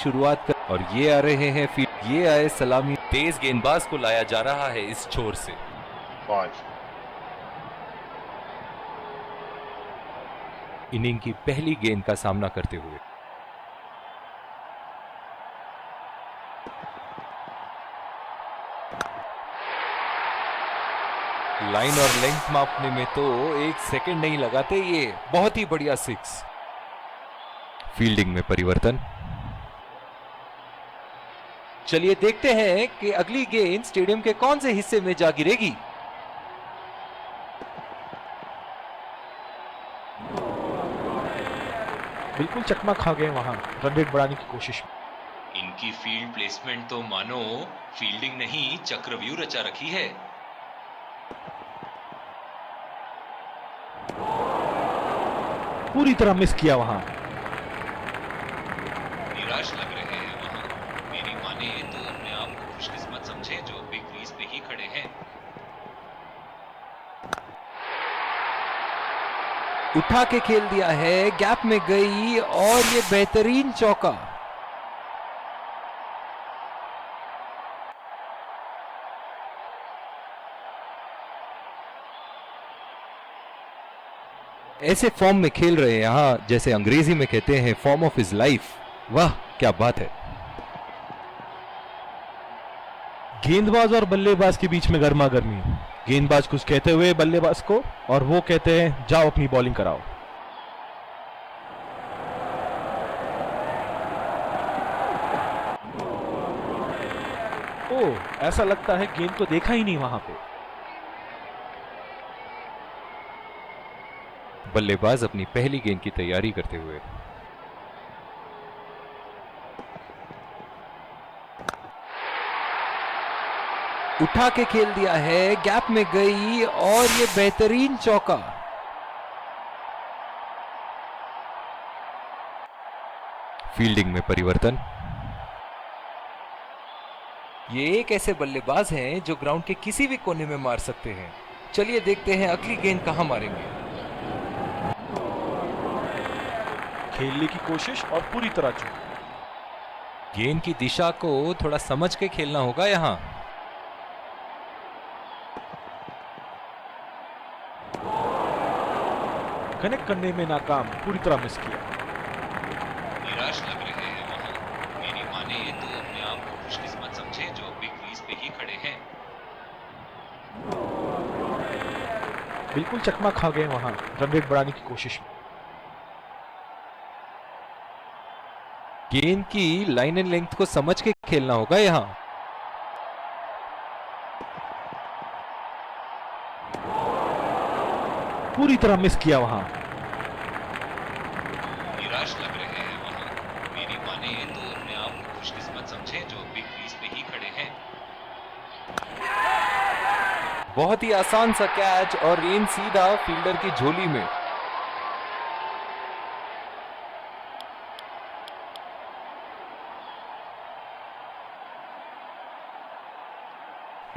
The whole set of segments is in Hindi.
शुरुआत कर और ये आ रहे हैं फिर ये आए सलामी। तेज गेंदबाज को लाया जा रहा है इस छोर से। 5 इनिंग की पहली गेंद का सामना करते हुए लाइन और लेंथ मापने में तो 1 सेकंड नहीं लगाते ये। बहुत ही बढ़िया 6। फील्डिंग में परिवर्तन। चलिए देखते हैं कि अगली गेंद स्टेडियम के कौन से हिस्से में जा गिरेगी। बिल्कुल चकमा खा गए वहां रन रेट बढ़ाने की कोशिश में। इनकी फील्ड प्लेसमेंट तो मानो फील्डिंग नहीं चक्रव्यूह रचा रखी है। पूरी तरह मिस किया वहां। निराश लग रहे हैं वहां। मेरी माने तो अपने आप को खुशकिस्मत समझे जो बिग क्रीज पे ही खड़े हैं। उठा के खेल दिया है, गैप में गई और ये बेहतरीन चौका। ऐसे फॉर्म में खेल रहे हैं यहां, जैसे अंग्रेजी में कहते हैं फॉर्म ऑफ हिज लाइफ। वाह क्या बात है। गेंदबाज और बल्लेबाज के बीच में गर्मा गर्मी। गेंदबाज कुछ कहते हुए बल्लेबाज को और वो कहते हैं जाओ अपनी बॉलिंग कराओ। ओह, ऐसा लगता है गेंद को देखा ही नहीं वहां पे। बल्लेबाज अपनी पहली गेंद की तैयारी करते हुए उठा के खेल दिया है, गैप में गई और ये बेहतरीन चौका। फील्डिंग में परिवर्तन। ये एक ऐसे बल्लेबाज हैं जो ग्राउंड के किसी भी कोने में मार सकते हैं। चलिए देखते हैं अगली गेंद कहां मारेंगे। खेलने की कोशिश और पूरी तरह चूक। गेंद की दिशा को थोड़ा समझ के खेलना होगा यहां। कनेक्ट करने में नाकाम, पूरी तरह मिस किया। निराश लग रहे हैं वहां। मेरी माने तो अपने आप को खुशकिस्मत समझे जो बिग क्रीज पे ही खड़े हैं। बिल्कुल चकमा खा गए वहां रन रेट बढ़ाने की कोशिश में। गेंद की लाइन एंड लेंथ को समझ के खेलना होगा यहां। पूरी तरह मिस किया वहां। निराश लग रहे हैं वहां। मेरी माने तो अपने आप को खुशकिस्मत समझे जो बिग क्रीज पे ही खड़े हैं। बहुत ही आसान सा कैच और गेंद सीधा फील्डर की झोली में।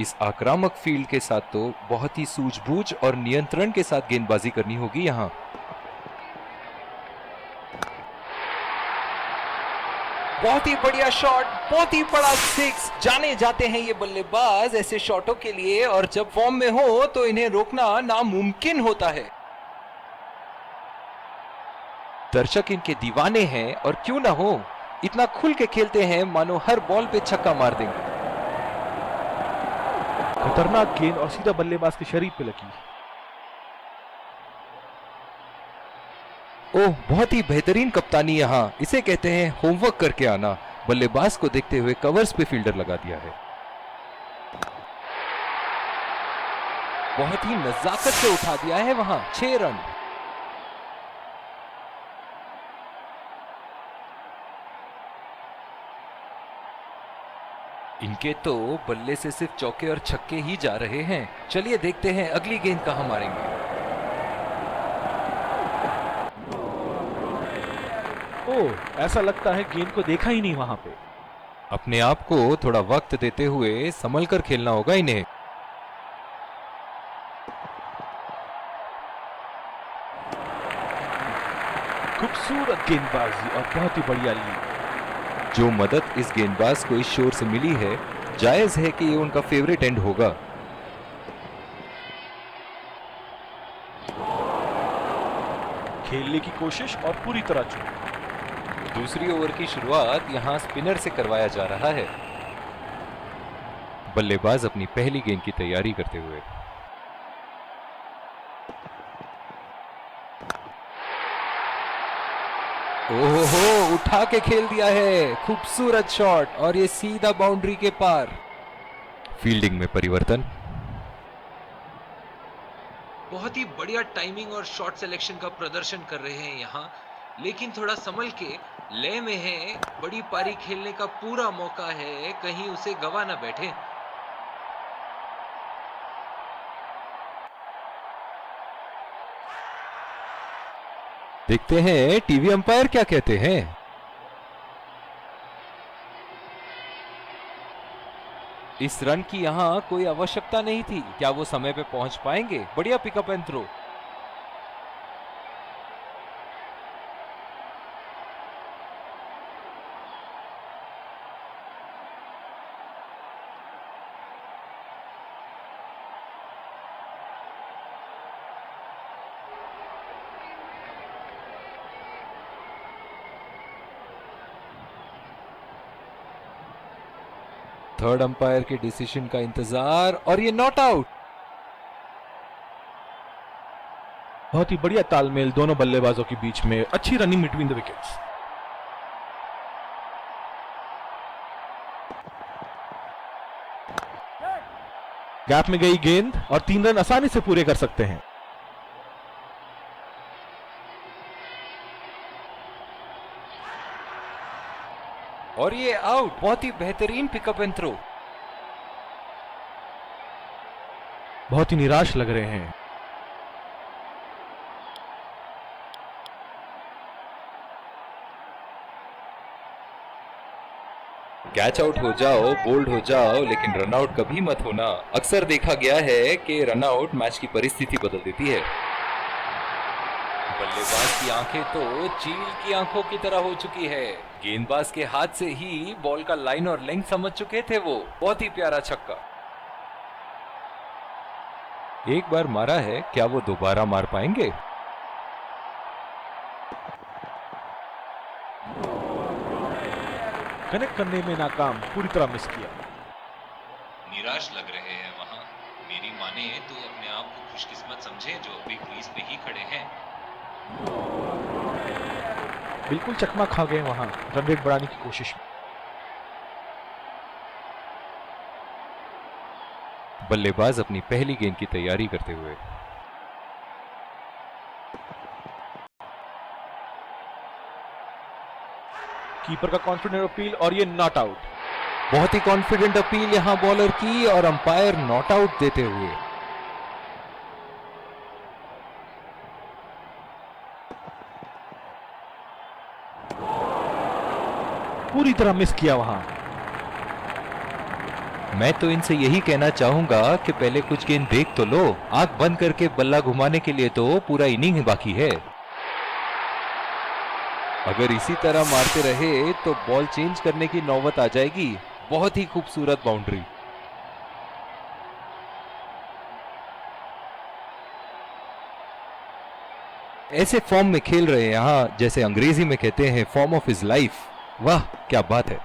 इस आक्रामक फील्ड के साथ तो बहुत ही सूझबूझ और नियंत्रण के साथ गेंदबाजी करनी होगी यहां। बहुत ही बढ़िया शॉट, बहुत ही बड़ा 6। जाने जाते हैं ये बल्लेबाज ऐसे शॉटों के लिए, और जब फॉर्म में हो तो इन्हें रोकना नामुमकिन होता है। दर्शक इनके दीवाने हैं और क्यों ना हो, इतना खुल के खेलते हैं मानो हर बॉल पे छक्का मार देंगे। खतरनाक गेंद और सीधा बल्लेबाज के शरीर पे लगी। ओह, बहुत ही बेहतरीन कप्तानी यहां। इसे कहते हैं होमवर्क करके आना। बल्लेबाज को देखते हुए कवर्स पे फील्डर लगा दिया है। बहुत ही नजाकत से उठा दिया है वहां। 6 रन। इनके तो बल्ले से सिर्फ चौके और छक्के ही जा रहे हैं। चलिए देखते हैं अगली गेंद कहां मारेंगे। ओह, ऐसा लगता है गेंद को देखा ही नहीं वहां पे। अपने आप को थोड़ा वक्त देते हुए संभल कर खेलना होगा इन्हें। खूबसूरत गेंदबाजी और बहुत ही बढ़िया लीड। जो मदद इस गेंदबाज को इस शोर से मिली है, जायज है कि ये उनका फेवरेट एंड होगा। खेलने की कोशिश और पूरी तरह चूक। दूसरी ओवर की शुरुआत यहां स्पिनर से करवाया जा रहा है। बल्लेबाज अपनी पहली गेंद की तैयारी करते हुए। ओहो, उठा के खेल दिया है, खूबसूरत शॉट, और ये सीधा बाउंड्री के पार। फील्डिंग में परिवर्तन। बहुत ही बढ़िया टाइमिंग और शॉट सिलेक्शन का प्रदर्शन कर रहे हैं यहां, लेकिन थोड़ा संभल के, लय में है, बड़ी पारी खेलने का पूरा मौका है, कहीं उसे गवा ना बैठे। देखते हैं टीवी अंपायर क्या कहते हैं। इस रन की यहां कोई आवश्यकता नहीं थी। क्या वो समय पे पहुंच पाएंगे? बढ़िया pickup and throw. Third umpire के डिसीजन का इंतजार, और ये नॉट आउट। बहुत ही बढ़िया तालमेल दोनों बल्लेबाजों के बीच में, अच्छी running between the wickets. Gap में गई गेंद और 3 रन आसानी से पूरे कर सकते हैं। और ये आउट। बहुत ही बेहतरीन पिकअप एंड थ्रो। बहुत ही निराश लग रहे हैं। कैच आउट हो जाओ, बोल्ड हो जाओ, लेकिन रन आउट कभी मत होना। अक्सर देखा गया है कि रन आउट मैच की परिस्थिति बदल देती है। बल्लेबाज की आंखें तो चील की आंखों की तरह हो चुकी है। गेंदबाज के हाथ से ही बॉल का लाइन और लेंथ समझ चुके थे वो। बहुत ही प्यारा छक्का। एक बार मारा है, क्या वो दोबारा मार पाएंगे? कनेक्ट करने में नाकाम, पूरी तरह मिस किया। निराश लग रहे हैं वहां। मेरी माने तो अपने आप को खुशकिस्मत समझे जो अभी क्रीज पे ही खड़े हैं। बिल्कुल चकमा खा गए वहां रन रेट बढ़ाने की कोशिश में। बल्लेबाज अपनी पहली गेंद की तैयारी करते हुए। कीपर का कॉन्फिडेंट अपील और ये नॉट आउट। बहुत ही कॉन्फिडेंट अपील यहां बॉलर की, और अंपायर नॉट आउट देते हुए। पूरी तरह मिस किया वहां। मैं तो इनसे यही कहना चाहूंगा कि पहले कुछ गेंद देख तो लो। आंख बंद करके बल्ला घुमाने के लिए तो पूरा इनिंग बाकी है। अगर इसी तरह मारते रहे तो बॉल चेंज करने की नौबत आ जाएगी। बहुत ही खूबसूरत बाउंड्री। ऐसे फॉर्म में खेल रहे हैं यहां, जैसे अंग्रेजी में कहते हैं फॉर्म ऑफ हिज लाइफ। वाह क्या बात है।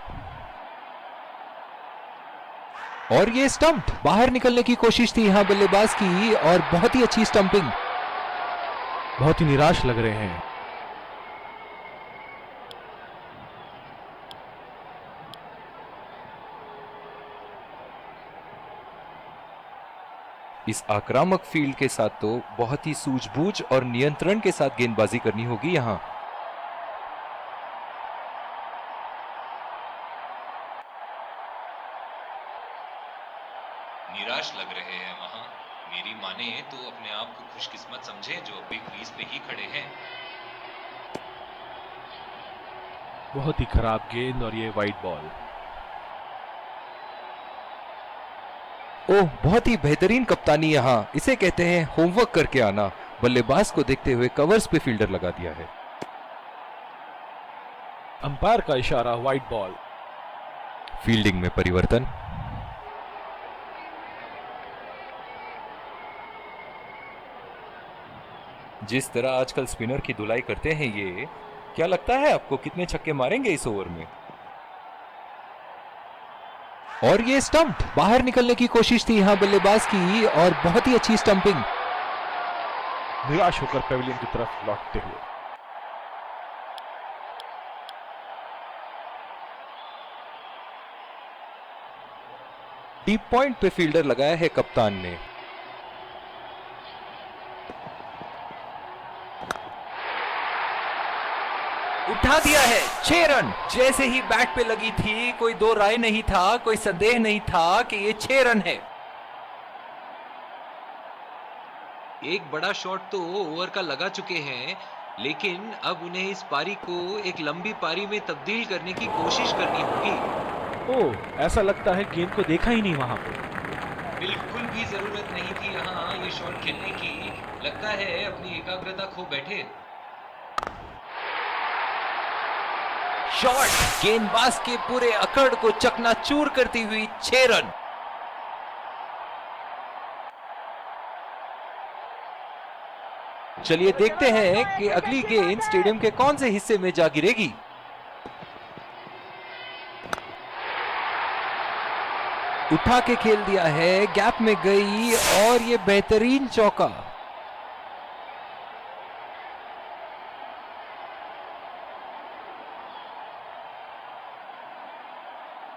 और ये स्टंप, बाहर निकलने की कोशिश थी यहां बल्लेबाज की, और बहुत ही अच्छी स्टंपिंग। बहुत ही निराश लग रहे हैं। इस आक्रामक फील्ड के साथ तो बहुत ही सूझबूझ और नियंत्रण के साथ गेंदबाजी करनी होगी यहां। निराश लग रहे हैं वहां। मेरी माने तो अपने आप को खुशकिस्मत समझे जो अभी क्रीज पे ही खड़े हैं। बहुत ही खराब गेंद और ये वाइड बॉल। ओह, बहुत ही बेहतरीन कप्तानी यहां। इसे कहते हैं होमवर्क करके आना। बल्लेबाज को देखते हुए कवर्स पे फील्डर लगा दिया है। अंपायर का इशारा, वाइड बॉल। फील्डिंग में परिवर्तन। जिस तरह आजकल स्पिनर की धुलाई करते हैं ये, क्या लगता है आपको कितने छक्के मारेंगे इस ओवर में? और ये स्टंप, बाहर निकलने की कोशिश थी यहां बल्लेबाज की और बहुत ही अच्छी स्टंपिंग। निराश होकर पेविलियन की तरफ लौटते हुए। डीप पॉइंट पे फील्डर लगाया है कप्तान ने। उठा दिया है, 6 रन। जैसे ही बैट पे लगी थी, कोई दो राय नहीं था, कोई संदेह नहीं था कि ये 6 रन है। एक बड़ा शॉट तो ओवर का लगा चुके हैं, लेकिन अब उन्हें इस पारी को एक लंबी पारी में तब्दील करने की कोशिश करनी होगी। ओह, ऐसा लगता है गेंद को देखा ही नहीं वहां पे। बिल्कुल भी जरूरत नहीं थी यहाँ ये शॉट खेलने की। लगता है अपनी एकाग्रता खो बैठे। शॉट गेंदबाज के पूरे अकड़ को चकनाचूर करती हुई 6 रन। चलिए देखते हैं कि अगली गेंद स्टेडियम के कौन से हिस्से में जा गिरेगी। उठा के खेल दिया है, गैप में गई और ये बेहतरीन चौका।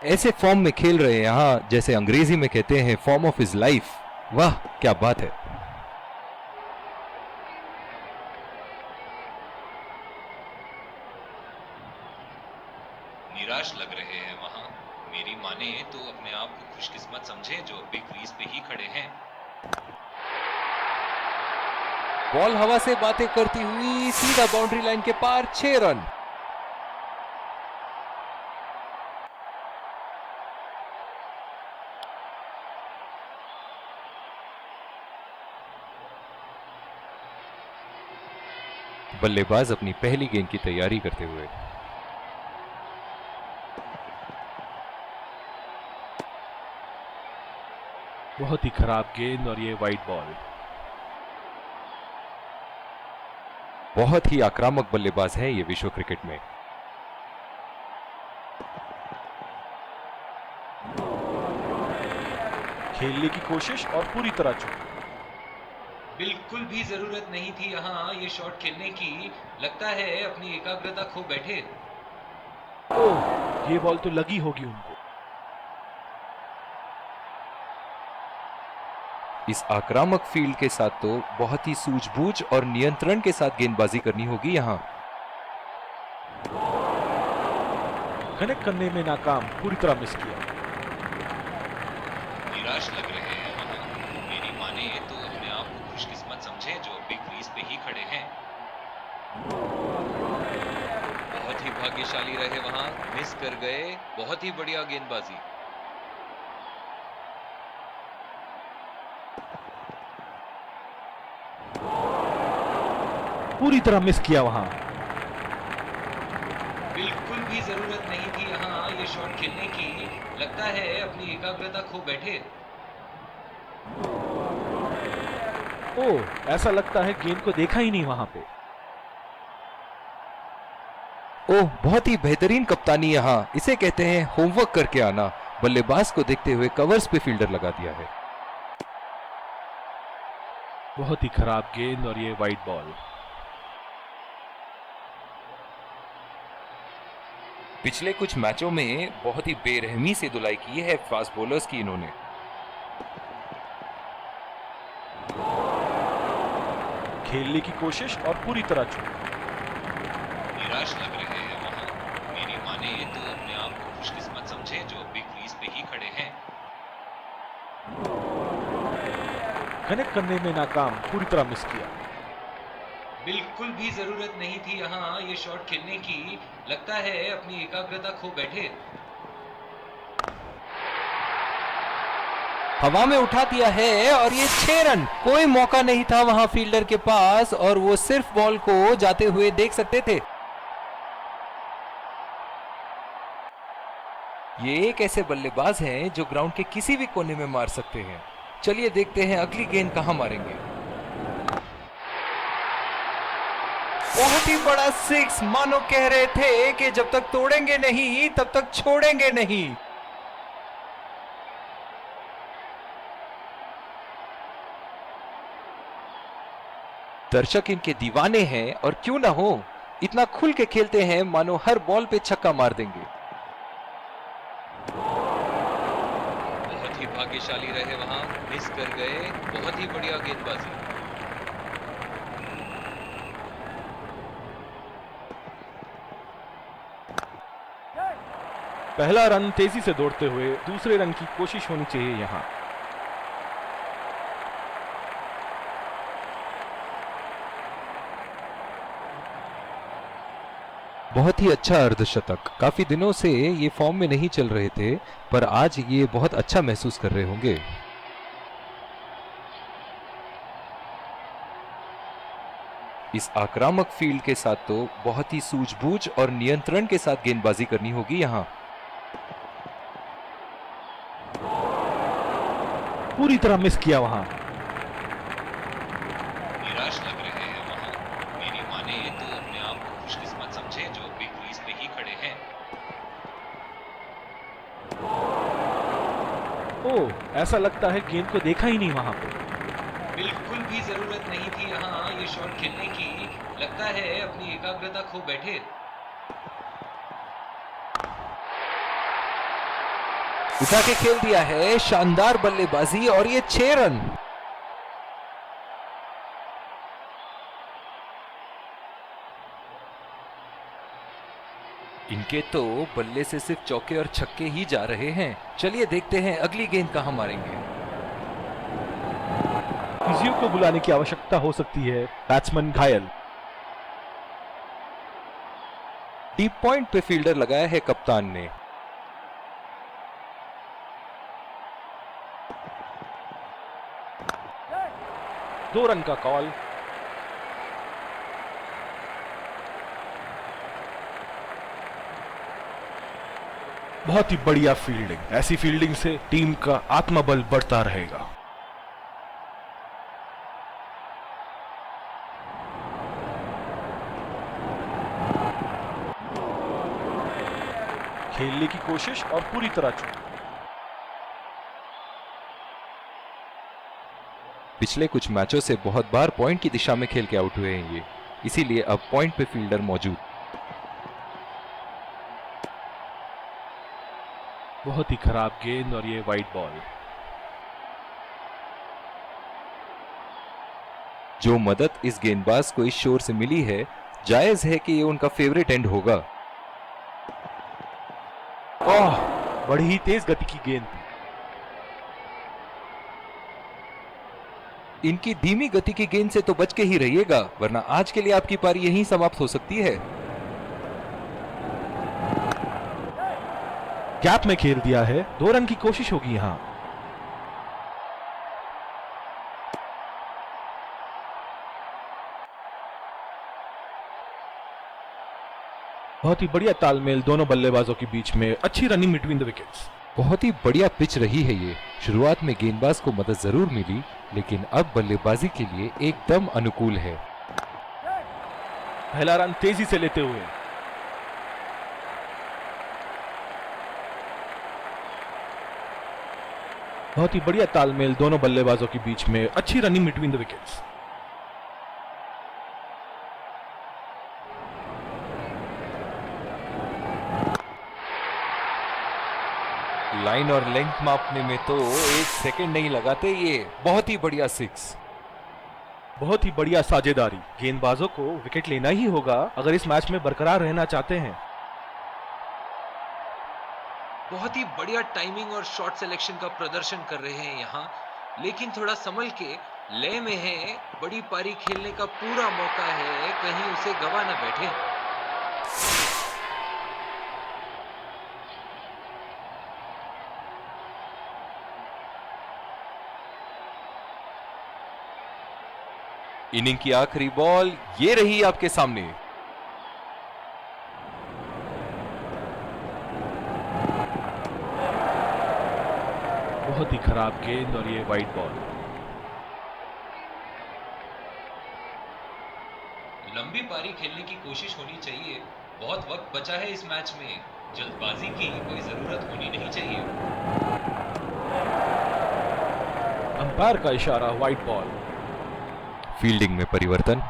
ऐसे फॉर्म में खेल रहे हैं यहां, जैसे अंग्रेजी में कहते हैं फॉर्म ऑफ हिज लाइफ। वाह क्या बात है। निराश लग रहे हैं वहां। मेरी माने तो अपने आप को खुशकिस्मत समझे जो अभी क्रीज पे ही खड़े हैं। बॉल हवा से बातें करती हुई सीधा बाउंड्री लाइन के पार, 6 रन। बल्लेबाज अपनी पहली गेंद की तैयारी करते हुए। बहुत ही खराब गेंद और ये वाइड बॉल। बहुत ही आक्रामक बल्लेबाज है ये विश्व क्रिकेट में। खेलने की कोशिश और पूरी तरह चूक। बिल्कुल भी जरूरत नहीं थी यहाँ ये शॉट खेलने की। लगता है अपनी एकाग्रता खो बैठे। ओह, ये बॉल तो लगी होगी उनको। इस आक्रामक फील्ड के साथ तो बहुत ही सूझबूझ और नियंत्रण के साथ गेंदबाजी करनी होगी यहां। कनेक्ट करने में नाकाम, पूरी तरह मिस किया। निराश लग रहे हैं वहां। मेरी माने तो अपने आप को खुशकिस्मत समझे जो अभी क्रीज पे ही खड़े हैं। बहुत ही भाग्यशाली रहे वहां, मिस कर गए। बहुत ही बढ़िया गेंदबाजी। पूरी तरह मिस किया वहां। बिल्कुल भी जरूरत नहीं थी यहाँ ये शॉट खेलने की। लगता है अपनी एकाग्रता खो बैठे। ओह, ऐसा लगता है गेंद को देखा ही नहीं वहां पे। ओह, बहुत ही बेहतरीन कप्तानी यहां, इसे कहते हैं होमवर्क करके आना। बल्लेबाज को देखते हुए कवर्स पे फील्डर लगा दिया है। बहुत ही खराब गेंद और ये वाइड बॉल। पिछले कुछ मैचों में बहुत ही बेरहमी से धुलाई की है फास्ट बॉलर्स की इन्होंने। खेलने की कोशिश और पूरी तरह चूक। निराश लग रहे हैं वहां। मेरी माने तो अपने आप को खुशकिस्मत समझे जो अभी क्रीज पे ही खड़े हैं। कनेक्ट करने में नाकाम, पूरी तरह मिस किया। बिल्कुल भी जरूरत नहीं थी यहाँ ये शॉट खेलने की। लगता है अपनी एकाग्रता खो बैठे। हवा में उठा दिया है और ये 6 रन। कोई मौका नहीं था वहां फील्डर के पास और वो सिर्फ बॉल को जाते हुए देख सकते थे। ये एक ऐसे बल्लेबाज हैं जो ग्राउंड के किसी भी कोने में मार सकते हैं। चलिए देखते हैं अगली गेंद कहां मारेंगे। बहुत ही बड़ा सिक्स, मानो कह रहे थे कि जब तक तोड़ेंगे नहीं तब तक छोड़ेंगे नहीं। दर्शक इनके दीवाने हैं और क्यों ना हो, इतना खुल के खेलते हैं मानो हर बॉल पे छक्का मार देंगे। बहुत ही भाग्यशाली रहे वहां, मिस कर गए। बहुत ही बढ़िया गेंदबाजी। पहला रन तेजी से दौड़ते हुए दूसरे रन की कोशिश होनी चाहिए यहां। बहुत ही अच्छा अर्धशतक। काफी दिनों से ये फॉर्म में नहीं चल रहे थे, पर आज ये बहुत अच्छा महसूस कर रहे होंगे। इस आक्रामक फील्ड के साथ तो बहुत ही सूझबूझ और नियंत्रण के साथ गेंदबाजी करनी होगी यहां। पूरी तरह मिस किया वहां। निराश लग रहे हैं वहां। मेरी माने तो अपने आप को खुशकिस्मत समझे जो बिग क्रीज पे ही खड़े हैं। ओह, ऐसा लगता है गेंद को देखा ही नहीं वहां पे। बिल्कुल भी जरूरत नहीं थी यहाँ ये शॉट खेलने की। लगता है अपनी एकाग्रता खो बैठे। उठा के खेल दिया है, शानदार बल्लेबाजी और ये 6 रन। इनके तो बल्ले से सिर्फ चौके और छक्के ही जा रहे हैं। चलिए देखते हैं अगली गेंद कहां मारेंगे। फिजियो को बुलाने की आवश्यकता हो सकती है। बैट्समैन घायल। डीप पॉइंट पे फील्डर लगाया है कप्तान ने। दो रन का कॉल। बहुत ही बढ़िया फील्डिंग। ऐसी फील्डिंग से टीम का आत्मबल बढ़ता रहेगा। खेलने की कोशिश और पूरी तरह चूक। पिछले कुछ मैचों से बहुत बार पॉइंट की दिशा में खेल के आउट हुए हैं ये, इसीलिए अब पॉइंट पे फील्डर मौजूद। बहुत ही खराब गेंद और ये वाइड बॉल। जो मदद इस गेंदबाज को इस शोर से मिली है, जायज है कि ये उनका फेवरेट एंड होगा। ओह, बड़ी ही तेज गति की गेंद। इनकी धीमी गति की गेंद से तो बच के ही रहिएगा, वरना आज के लिए आपकी पारी यहीं समाप्त हो सकती है। गैप में खेल दिया है। 2 रन की कोशिश होगी यहां। बहुत ही बढ़िया तालमेल दोनों बल्लेबाजों के बीच में। अच्छी रनिंग बिटवीन द विकेट्स। बहुत ही बढ़िया पिच रही है ये। शुरुआत में गेंदबाज को मदद जरूर मिली, लेकिन अब बल्लेबाजी के लिए एकदम अनुकूल है। पहला रन तेजी से लेते हुए। बहुत ही बढ़िया तालमेल दोनों बल्लेबाजों के बीच में। अच्छी running between the wickets. Line और लेंथ मापने में तो 1 सेकंड नहीं लगाते ये। बहुत ही बढ़िया सिक्स। बहुत ही बढ़िया साझेदारी। गेंदबाजों को विकेट लेना ही होगा अगर इस मैच में बरकरार रहना चाहते हैं। बहुत ही बढ़िया टाइमिंग और शॉट सिलेक्शन का प्रदर्शन कर रहे हैं यहाँ, लेकिन थोड़ा संभल के लय में है। बड़ी पारी खेलने का पूरा मौका है, कहीं उसे गवा ना बैठे। इनिंग की आखिरी बॉल ये रही आपके सामने। बहुत ही खराब गेंद और ये वाइड बॉल। लंबी पारी खेलने की कोशिश होनी चाहिए। बहुत वक्त बचा है इस मैच में। जल्दबाजी की कोई जरूरत होनी नहीं चाहिए। अंपायर का इशारा, वाइड बॉल। फील्डिंग में परिवर्तन।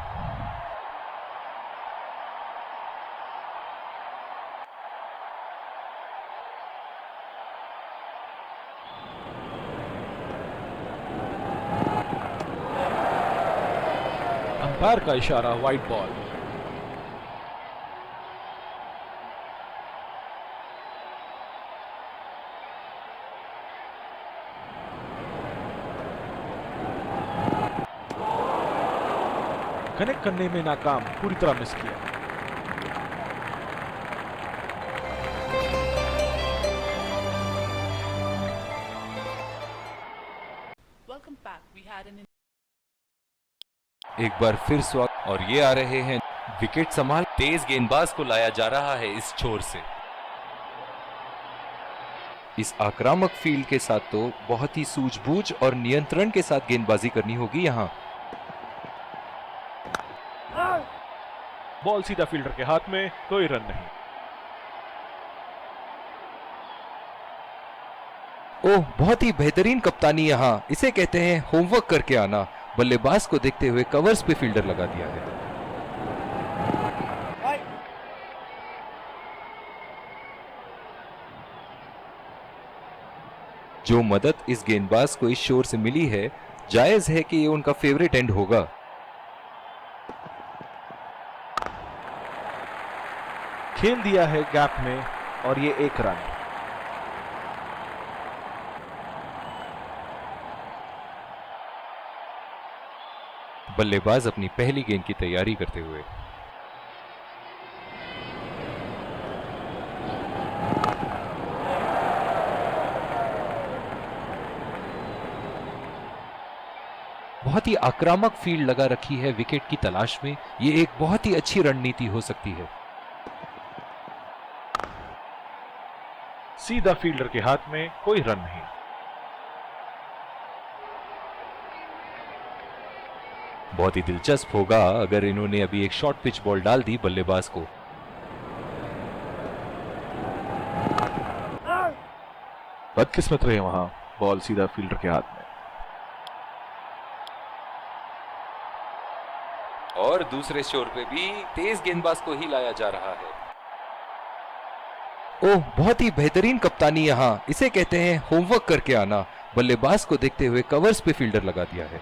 अंपायर का इशारा, वाइड बॉल। कनेक्ट करने में नाकाम, पूरी तरह मिस किया। एक बार फिर स्वागत, और ये आ रहे हैं विकेट संभाल। तेज गेंदबाज को लाया जा रहा है इस छोर से। इस आक्रामक फील्ड के साथ तो बहुत ही सूझबूझ और नियंत्रण के साथ गेंदबाजी करनी होगी यहां। बॉल सीधा फील्डर के हाथ में, कोई रन नहीं। ओह, बहुत ही बेहतरीन कप्तानी यहां। इसे कहते हैं होमवर्क करके आना। बल्लेबाज को देखते हुए कवर्स पे फील्डर लगा दिया है। जो मदद इस गेंदबाज को इस शोर से मिली है, जायज है कि ये उनका फेवरेट एंड होगा। खेल दिया है गैप में और ये एक रन। बल्लेबाज अपनी पहली गेंद की तैयारी करते हुए। बहुत ही आक्रामक फील्ड लगा रखी है विकेट की तलाश में। ये एक बहुत ही अच्छी रणनीति हो सकती है। सीधा फील्डर के हाथ में, कोई रन नहीं। बहुत ही दिलचस्प होगा अगर इन्होंने अभी एक शॉर्ट पिच बॉल डाल दी बल्लेबाज को। बदकिस्मत रहे वहां, बॉल सीधा फील्डर के हाथ में। और दूसरे शोर पे भी तेज गेंदबाज को ही लाया जा रहा है। ओह, बहुत ही बेहतरीन कप्तानी यहां। इसे कहते हैं होमवर्क करके आना। बल्लेबाज को देखते हुए कवर्स पे फील्डर लगा दिया है।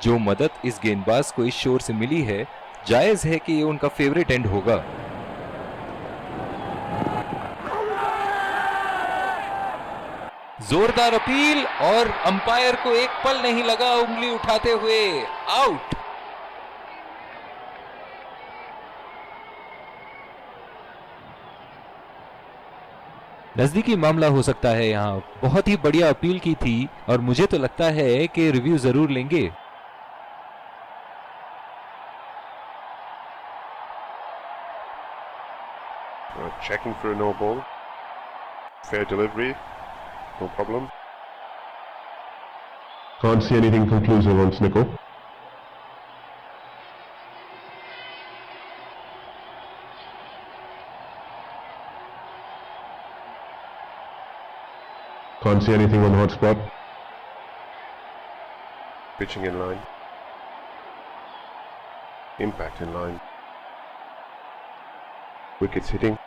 जो मदद इस गेंदबाज को इस शोर से मिली है, जायज है कि ये उनका फेवरेट एंड होगा। जोरदार अपील, और अंपायर को एक पल नहीं लगा उंगली उठाते हुए। आउट। नजदीकी मामला हो सकता है यहां। बहुत ही बढ़िया अपील की थी और मुझे तो लगता है कि रिव्यू जरूर लेंगे। Checking for a no ball. Fair delivery. No problem. Can't see anything conclusive on Snickle. Can't see anything on the hot spot. Pitching in line. Impact in line. Wickets hitting.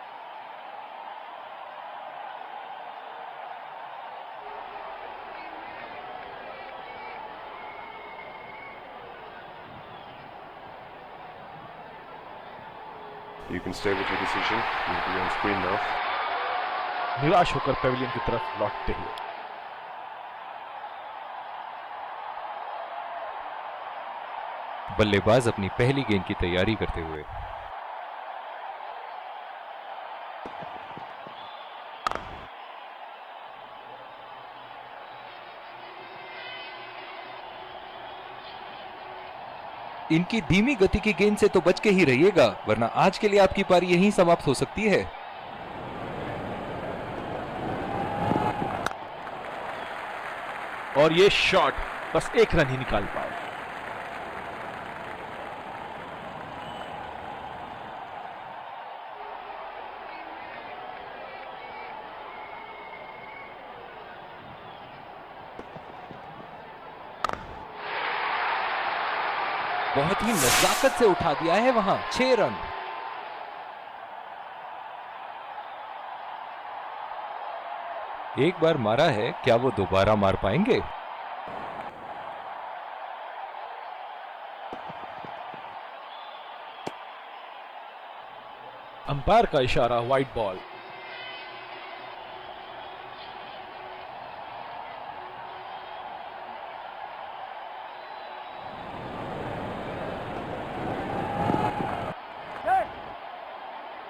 You can stay with your decision. You'll be on screen now. निराश होकर पेविलियन की तरफ लौटते हुए। बल्लेबाज अपनी पहली गेंद की तैयारी करते हुए। इनकी धीमी गति की गेंद से तो बच के ही रहिएगा, वरना आज के लिए आपकी पारी यहीं समाप्त हो सकती है। और ये शॉट बस एक रन ही निकाल पाए। बहुत ही नजाकत से उठा दिया है वहां, 6 रन। एक बार मारा है, क्या वो दोबारा मार पाएंगे? अंपायर का इशारा, वाइड बॉल।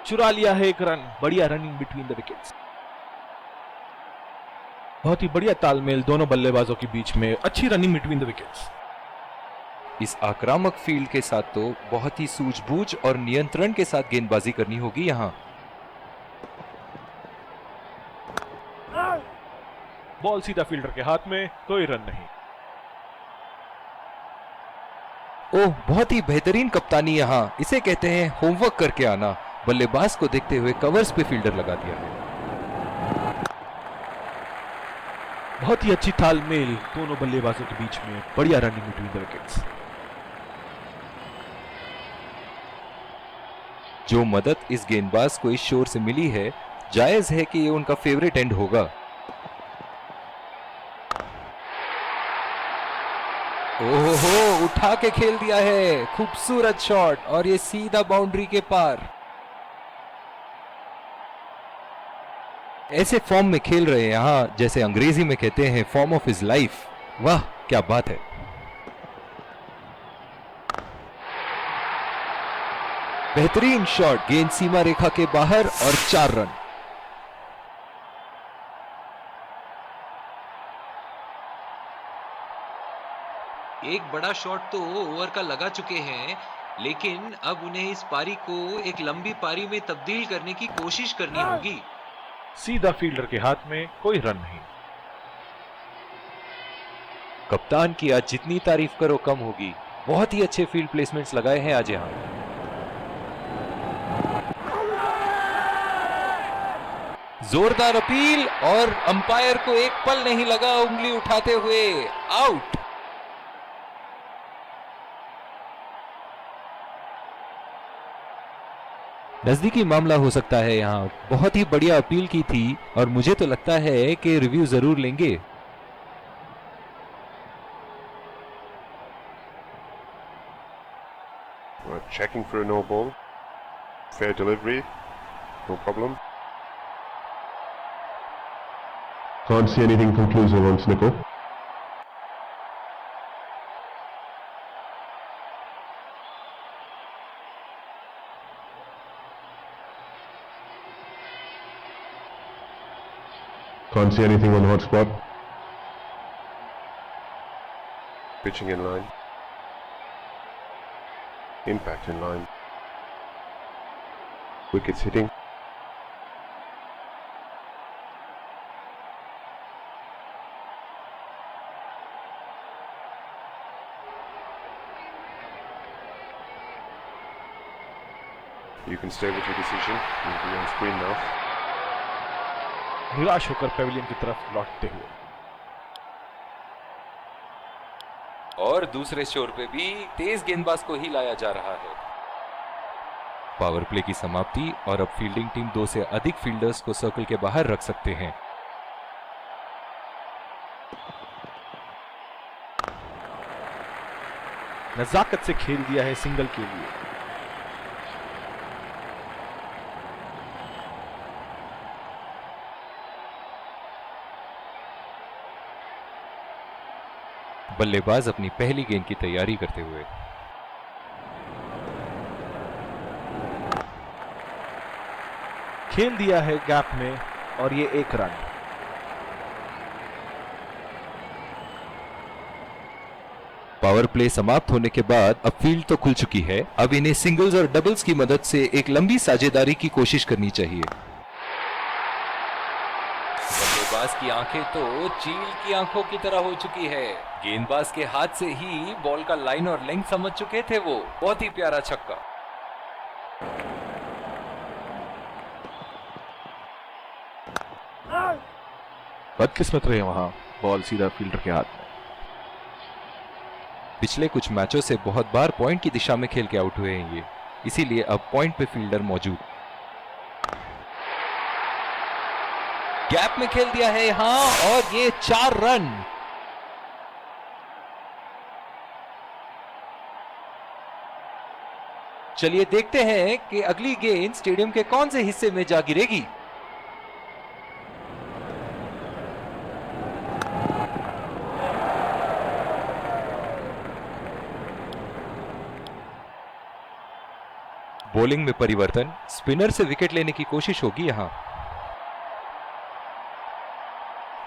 चुरा लिया है एक रन। बढ़िया रनिंग बिटवीन द विकेट्स। बहुत ही बढ़िया तालमेल दोनों बल्लेबाजों के बीच में, अच्छी रनिंग बिटवीन द विकेट्स। इस आक्रामक फील्ड के साथ तो बहुत ही सूझबूझ और नियंत्रण के साथ गेंदबाजी करनी होगी यहां। बॉल सीधा फील्डर के हाथ में, कोई रन नहीं। ओह, बहुत ही बेहतरीन कप्तानी यहां, इसे कहते हैं होमवर्क करके आना। बल्लेबाज को देखते हुए कवर्स पे फील्डर लगा दिया है। बहुत ही अच्छी तालमेल दोनों बल्लेबाजों के बीच में, बढ़िया रनिंग बिटवीन द विकेट्स। जो मदद इस गेंदबाज को इस शोर से मिली है, जायज है कि ये उनका फेवरेट एंड होगा। ओहो, उठा के खेल दिया है, खूबसूरत शॉट, और ये सीधा बाउंड्री के पार। ऐसे फॉर्म में खेल रहे हैं यहां, जैसे अंग्रेजी में कहते हैं फॉर्म ऑफ हिज लाइफ। वाह, क्या बात है। बेहतरीन शॉट, गेंद सीमा रेखा के बाहर और 4 रन। एक बड़ा शॉट तो ओवर का लगा चुके हैं, लेकिन अब उन्हें इस पारी को एक लंबी पारी में तब्दील करने की कोशिश करनी होगी। सीधा फील्डर के हाथ में, कोई रन नहीं। कप्तान की आज जितनी तारीफ करो कम होगी। बहुत ही अच्छे फील्ड प्लेसमेंट्स लगाए हैं आज यहां। जोरदार अपील, और अंपायर को एक पल नहीं लगा उंगली उठाते हुए, आउट। नजदीकी मामला हो सकता है यहां। बहुत ही बढ़िया अपील की थी, और मुझे तो लगता है कि रिव्यू जरूर लेंगे। We're checking for a no ball. Fair delivery. No problem. Can't see anything conclusive on Snickle. Can't see anything on hot spot. Pitching in line. Impact in line. Wickets hitting. You can stay with your decision. You'll be on screen now. निराश होकर पेविलियन की तरफ लौटते हुए। और दूसरे शोर पे भी तेज गेंदबाज को ही लाया जा रहा है। पावर प्ले की समाप्ति, और अब फील्डिंग टीम 2 से अधिक फील्डर्स को सर्कल के बाहर रख सकते हैं। नजाकत से खेल दिया है सिंगल के लिए। बल्लेबाज अपनी पहली गेंद की तैयारी करते हुए। खेल दिया है गैप में, और ये 1 रन। पावर प्ले समाप्त होने के बाद अब फील्ड तो खुल चुकी है, अब इन्हें सिंगल्स और डबल्स की मदद से एक लंबी साझेदारी की कोशिश करनी चाहिए। बल्लेबाज की आंखें तो चील की आंखों की तरह हो चुकी है। गेंदबाज के हाथ से ही बॉल का लाइन और लेंथ समझ चुके थे वो। बहुत ही प्यारा छक्का। बदकिस्मत रहे वहां, बॉल सीधा फील्डर के हाथ में। पिछले कुछ मैचों से बहुत बार पॉइंट की दिशा में खेल के आउट हुए हैं ये, इसीलिए अब पॉइंट पे फील्डर मौजूद। गैप में खेल दिया है यहां और ये 4 रन। चलिए देखते हैं कि अगली गेंद स्टेडियम के कौन से हिस्से में जा गिरेगी। बॉलिंग में परिवर्तन, स्पिनर से विकेट लेने की कोशिश होगी यहां।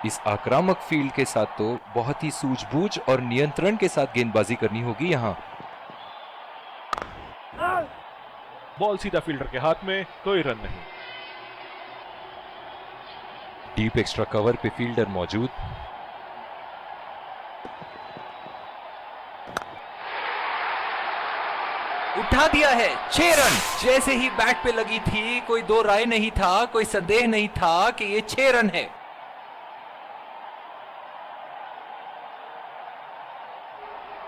इस आक्रामक फील्ड के साथ तो बहुत ही सूझबूझ और नियंत्रण के साथ गेंदबाजी करनी होगी यहां। बॉल सीधा फील्डर के हाथ में, कोई रन नहीं। डीप एक्स्ट्रा कवर पे फील्डर मौजूद। उठा दिया है, 6 रन। जैसे ही बैट पे लगी थी, कोई दो राय नहीं था, कोई संदेह नहीं था कि ये 6 रन है।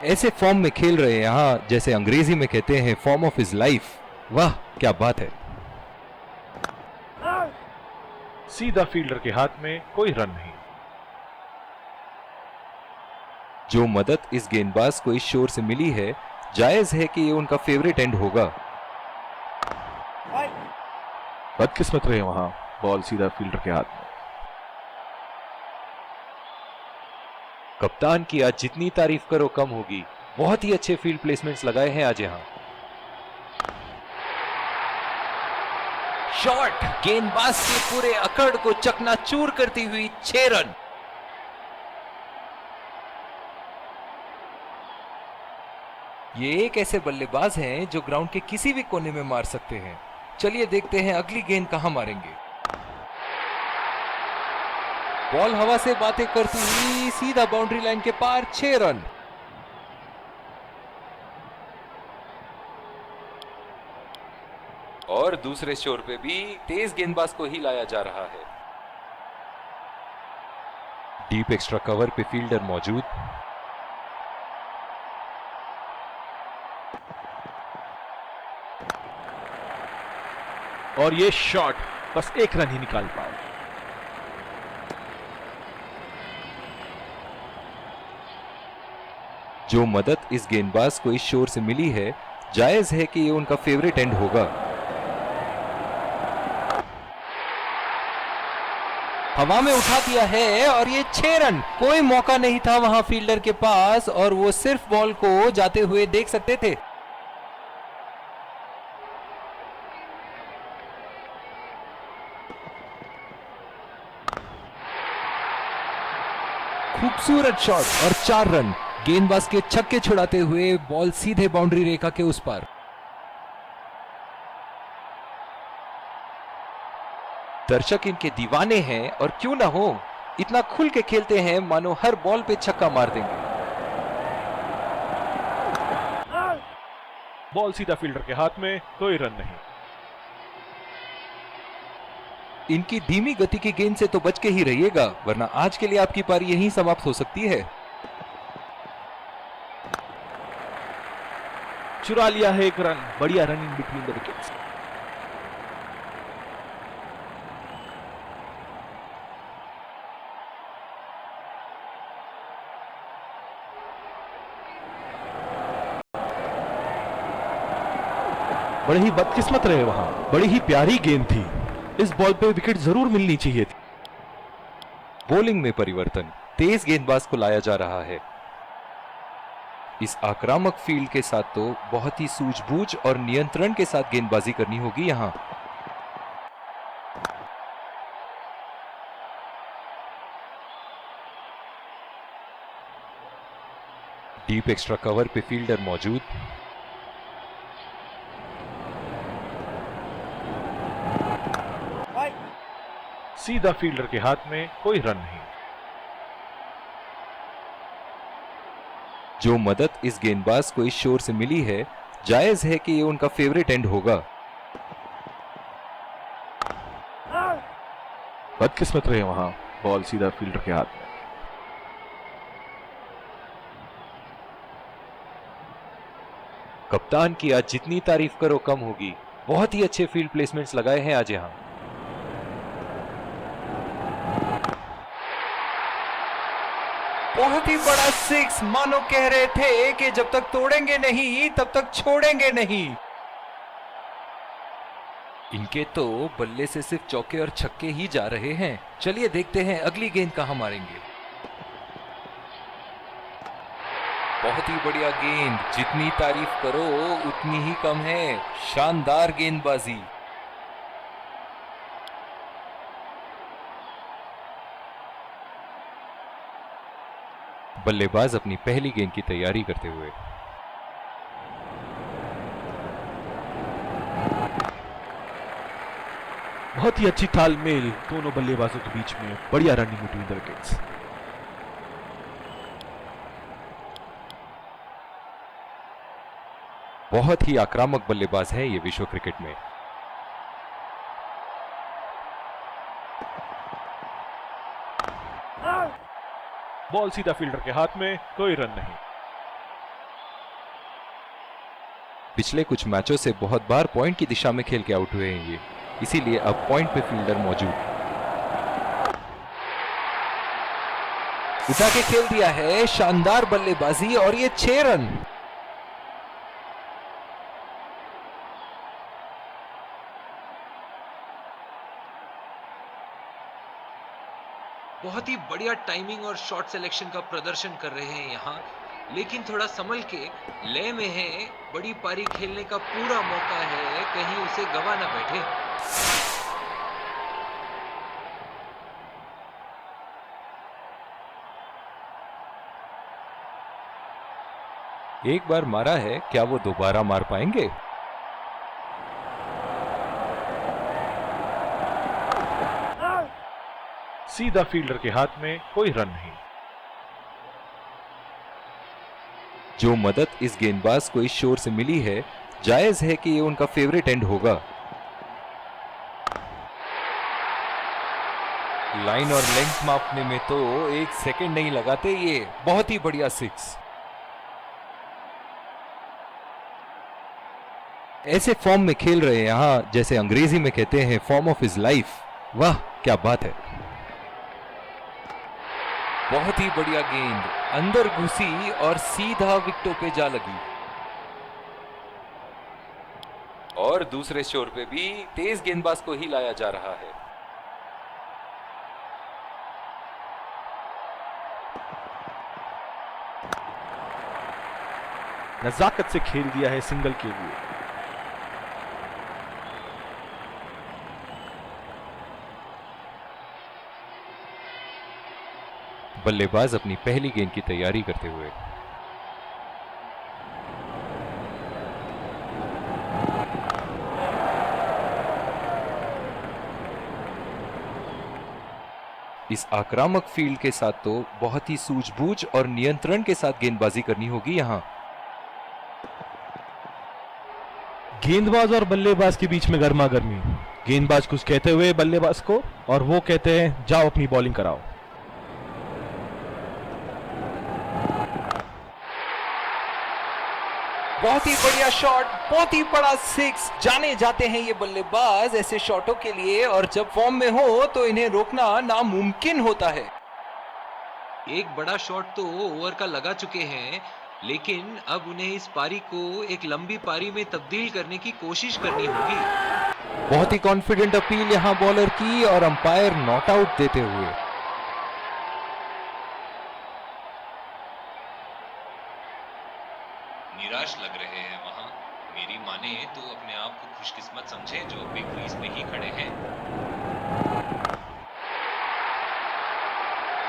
ऐसे फॉर्म में खेल रहे हैं यहां, जैसे अंग्रेजी में कहते हैं फॉर्म ऑफ हिज लाइफ। वाह क्या बात है। सीधा फील्डर के हाथ में, कोई रन नहीं। जो मदद इस गेंदबाज को इस शोर से मिली है, जायज है कि ये उनका फेवरेट एंड होगा। बदकिस्मत रहे वहां, बॉल सीधा फील्डर के हाथ में। कप्तान की आज जितनी तारीफ करो कम होगी। बहुत ही अच्छे फील्ड प्लेसमेंट्स लगाए हैं आज यहां। शॉट, गेंदबाज के पूरे अकड़ को चकनाचूर करती हुई 6 रन। ये एक ऐसे बल्लेबाज हैं जो ग्राउंड के किसी भी कोने में मार सकते हैं। चलिए देखते हैं अगली गेंद कहां मारेंगे। बॉल हवा से बातें करती हुई सीधा बाउंड्री लाइन के पार, 6 रन। और दूसरे छोर पे भी तेज गेंदबाज को ही लाया जा रहा है। डीप एक्स्ट्रा कवर पे फील्डर मौजूद। और ये शॉट बस 1 रन ही निकाल पाए। जो मदद इस गेंदबाज को इस शोर से मिली है, जायज है कि ये उनका फेवरेट एंड होगा। हवा में उठा दिया है और ये 6 रन। कोई मौका नहीं था वहां फील्डर के पास और वो सिर्फ बॉल को जाते हुए देख सकते थे। खूबसूरत शॉट और 4 रन। गेंदबाज के छक्के छुड़ाते हुए बॉल सीधे बाउंड्री रेखा के उस पार। दर्शक इनके दीवाने हैं और क्यों ना हो, इतना खुल के खेलते हैं मानो हर बॉल पे छक्का मार देंगे। बॉल सीधा फील्डर के हाथ में, कोई रन नहीं। इनकी धीमी गति की गेंद से तो बच के ही रहिएगा, वरना आज के लिए आपकी पारी यहीं समाप्त हो सकती है। चुरा लिया है 1 रन। बढ़िया run in between the wickets. बड़े ही बदकिस्मत रहे वहां, बड़ी ही प्यारी गेंद थी। इस बॉल पे विकेट जरूर मिलनी चाहिए थी। बॉलिंग में परिवर्तन, तेज गेंदबाज को लाया जा रहा है। इस आक्रामक फील्ड के साथ तो बहुत ही सूझबूझ और नियंत्रण के साथ गेंदबाजी करनी होगी यहां। डीप एक्स्ट्रा कवर पे फील्डर मौजूद। सीधा फील्डर के हाथ में, कोई रन नहीं। जो मदद इस गेंदबाज को इस शोर से मिली है, जायज है कि ये उनका फेवरेट एंड होगा। बदकिस्मत रहे वहां, बॉल सीधा फील्डर के हाथ में। कप्तान की आज जितनी तारीफ करो कम होगी। बहुत ही अच्छे फील्ड प्लेसमेंट्स लगाए हैं आज यहां। बहुत ही बड़ा सिक्स, मानो कह रहे थे कि जब तक तोड़ेंगे नहीं तब तक छोड़ेंगे नहीं। इनके तो बल्ले से सिर्फ चौके और छक्के ही जा रहे हैं। चलिए देखते हैं अगली गेंद कहां मारेंगे। बहुत ही बढ़िया गेंद, जितनी तारीफ करो उतनी ही कम है। शानदार गेंदबाजी। बल्लेबाज अपनी पहली गेंद की तैयारी करते हुए। बहुत ही अच्छी तालमेल दोनों बल्लेबाजों के बीच में, बढ़िया रनिंग बिटवीन द विकेट्स। बहुत ही आक्रामक बल्लेबाज है ये विश्व क्रिकेट में। बॉल सीधा फील्डर के हाथ में, कोई रन नहीं। पिछले कुछ मैचों से बहुत बार पॉइंट की दिशा में खेल के आउट हुए हैं ये, इसीलिए अब पॉइंट पे फील्डर मौजूद। उठा के खेल दिया है, शानदार बल्लेबाजी, और ये 6 रन। बहुत ही बढ़िया टाइमिंग और शॉट सिलेक्शन का प्रदर्शन कर रहे हैं यहाँ, लेकिन थोड़ा संभल के लय में है। बड़ी पारी खेलने का पूरा मौका है, कहीं उसे गवा ना बैठे। एक बार मारा है, क्या वो दोबारा मार पाएंगे? सीधा फील्डर के हाथ में, कोई रन नहीं। जो मदद इस गेंदबाज को इस शोर से मिली है, जायज है कि ये उनका फेवरेट एंड होगा। लाइन और लेंथ मापने में तो 1 सेकंड नहीं लगाते ये। बहुत ही बढ़िया सिक्स। ऐसे फॉर्म में खेल रहे हैं यहां, जैसे अंग्रेजी में कहते हैं फॉर्म ऑफ हिज लाइफ। वाह क्या बात है। बहुत ही बढ़िया गेंद, अंदर घुसी और सीधा विकेटों पे जा लगी। और दूसरे शोर पे भी तेज गेंदबाज को ही लाया जा रहा है। नजाकत से खेल दिया है सिंगल के लिए। बल्लेबाज अपनी पहली गेंद की तैयारी करते हुए। इस आक्रामक फील्ड के साथ तो बहुत ही सूझबूझ और नियंत्रण के साथ गेंदबाजी करनी होगी यहां। गेंदबाज और बल्लेबाज के बीच में गर्मा गर्मी। गेंदबाज कुछ कहते हुए बल्लेबाज को, और वो कहते हैं जाओ अपनी बॉलिंग कराओ। बहुत ही बढ़िया शॉट, बहुत ही बड़ा सिक्स। जाने जाते हैं ये बल्लेबाज ऐसे शॉटों के लिए, और जब फॉर्म में हो तो इन्हें रोकना नामुमकिन होता है। एक बड़ा शॉट तो ओवर का लगा चुके हैं, लेकिन अब उन्हें इस पारी को एक लंबी पारी में तब्दील करने की कोशिश करनी होगी। बहुत ही कॉन्फिडेंट अपील यहां बॉलर की, और अंपायर नॉट आउट देते हुए। निराश लग रहे हैं वहां। मेरी माने तो अपने आप को खुशकिस्मत समझे जो बिग क्रीज में ही खड़े हैं।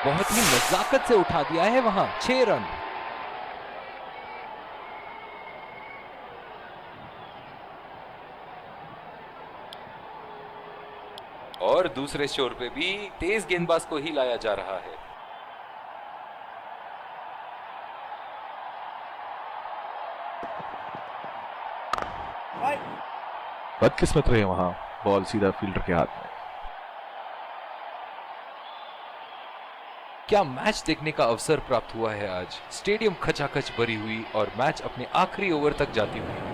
बहुत ही नजाकत से उठा दिया है वहां। 6 रन। और दूसरे छोर पे भी तेज गेंदबाज को ही लाया जा रहा है। बदकिस्मत रहे वहां, बॉल सीधा फील्डर के हाथ में। क्या मैच देखने का अवसर प्राप्त हुआ है आज। स्टेडियम खचाखच भरी हुई और मैच अपने आखिरी ओवर तक जाती हुई।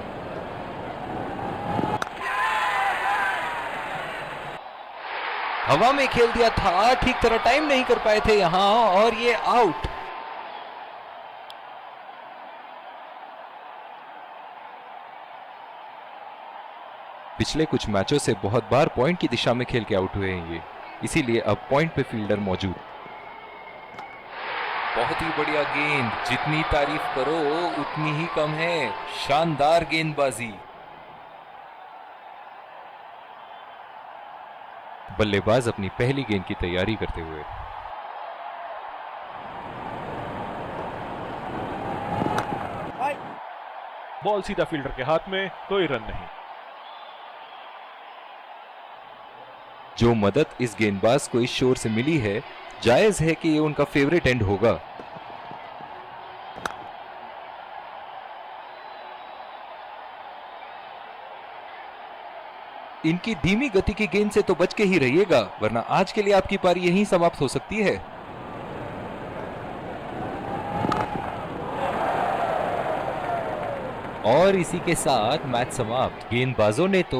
हवा में खेल दिया था, ठीक तरह टाइम नहीं कर पाए थे यहां और ये आउट। पिछले कुछ मैचों से बहुत बार पॉइंट की दिशा में खेल के आउट हुए हैं ये, इसीलिए अब पॉइंट पे फील्डर मौजूद। बहुत ही बढ़िया गेंद, जितनी तारीफ करो उतनी ही कम है। शानदार गेंदबाजी। बल्लेबाज अपनी पहली गेंद की तैयारी करते हुए। बॉल सीधा फील्डर के हाथ में, कोई रन नहीं। जो मदद इस गेंदबाज को इस शोर से मिली है, जायज है कि ये उनका फेवरेट एंड होगा। इनकी धीमी गति की गेंद से तो बच के ही रहिएगा, वरना आज के लिए आपकी पारी यहीं समाप्त हो सकती है। और इसी के साथ मैच समाप्त। गेंदबाजों ने तो